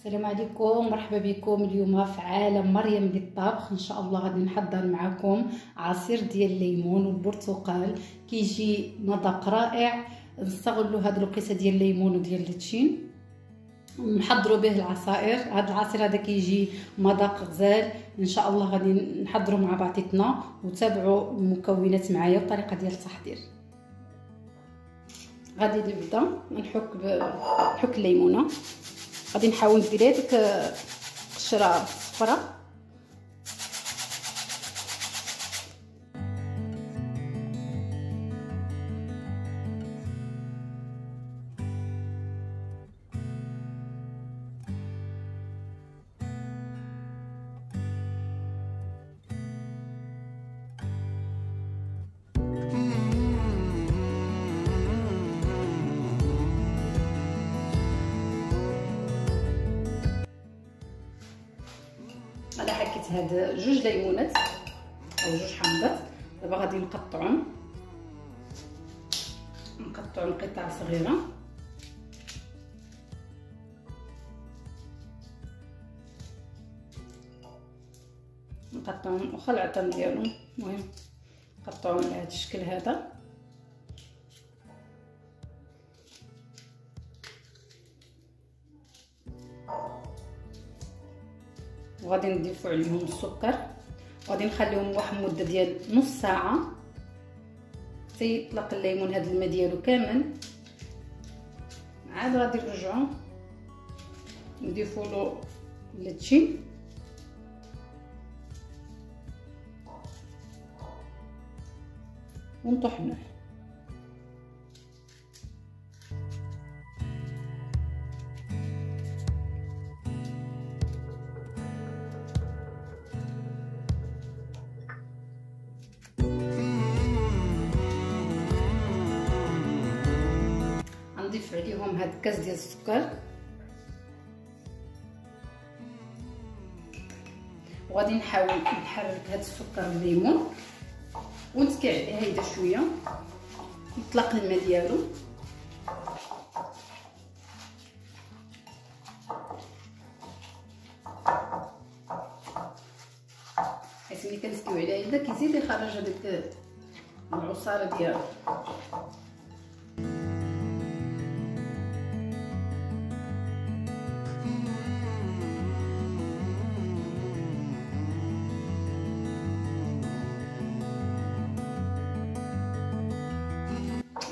السلام عليكم، مرحبا بكم. اليوم في عالم مريم للطبخ ان شاء الله غادي نحضر معكم عصير ديال الليمون والبرتقال. كيجي مذاق رائع. نستغلوا هذه الوقيته ديال الليمون وديال التشين نحضروا به العصائر. هذا العصير هذا كيجي مذاق غزال ان شاء الله. غادي نحضروا مع بعضياتنا وتابعوا المكونات معايا والطريقه ديال التحضير. غادي نبدا نحك الليمونه. غادي نحاول ندير هذيك القشره الصفراء. انا حكيت هاد جوج ليمونات او جوج حامضات. دابا غادي نقطعهم قطع صغيره. نقطعهم واخا العظم ديالهم، المهم نقطعهم على هذا الشكل هذا. وغادي نضيفوا عليهم السكر وغادي نخليهم واحد المده ديال نص ساعه حتى يطلق الليمون هذا الماء ديالو كامل. عاد غادي نرجعوا نضيفوا له التشين ونطحنوه. نضيف عليهم هاد الكاس ديال السكر وغادي نحاول نحرك هاد السكر بالليمون ونتكي عليه هيدا شويه يطلق الماء ديالو. حيت ملي كنسكيو عليه هيدا كيزيد يخرج هذيك العصاره ديالو.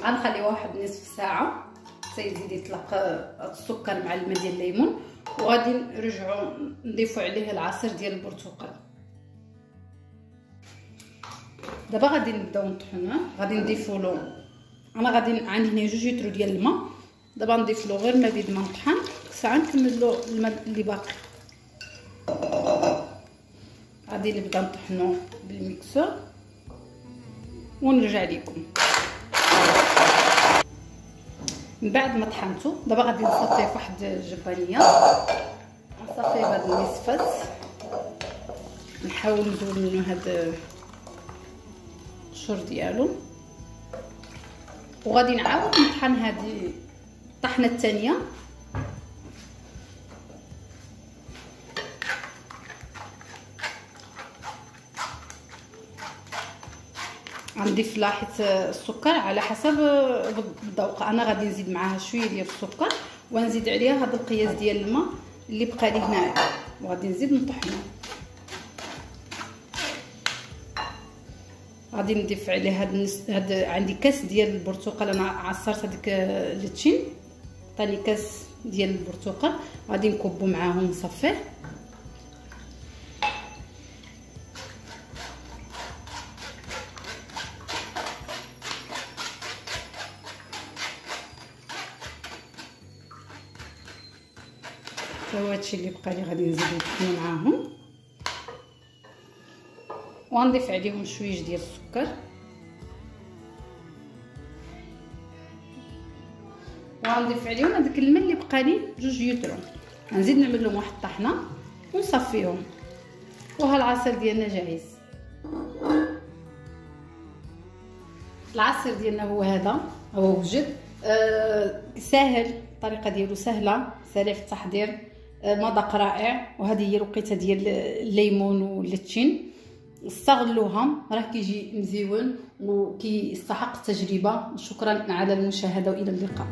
غنخليوه واحد نصف ساعه حتى يزيد يطلق السكر مع الماء ديال الليمون. وغادي نرجعوا نضيفوا عليه العصير ديال البرتقال. دابا غادي نبداو نطحنوه. غادي نضيفوا له، انا غادي عندي هنا 2 لتر ديال الماء. دابا نضيف له غير الماء بيد ما نطحن، ساعه نكمل له الماء اللي باقي. غادي نبدا نطحنوه بالميكسور ونرجع لكم من بعد ما طحنته. دابا غادي نصفيه في واحد الجبانيه، نصفيه بهاد النصفات، نحاول نزول منه هاد القشور ديالو. وغادي نعاود نطحن هذه الطحنه الثانيه. غنضيف لاحظ السكر على حسب الذوق. انا غادي نزيد معاها شويه ديال السكر ونزيد عليها هذا القياس ديال الماء اللي بقى لي هنايا وغادي نزيد نطحنه. غادي نضيف عليه هاد عندي كاس ديال البرتقال. انا عصرت هذيك التشين عطاني كاس ديال البرتقال. غادي نكبو معاهم نصفيه. هادشي اللي بقى لي غادي نزيد نطحنو معاهم ونضيف عليهم شويه ديال السكر ونضيف عليهم هذاك الماء اللي بقى لي 2 لتر. غنزيد نعمل لهم واحد الطحنه ونصفيهم. وها العصير ديالنا جاهز. العصير ديالنا هو هذا، هو وجد ساهل، الطريقه ديالو سهله، سريع في التحضير، مذاق رائع. وهذه هي الوقيته ديال الليمون واللتشين، استغلوها، راه كيجي مزيون وكيستحق التجربه. شكرا على المشاهده والى اللقاء.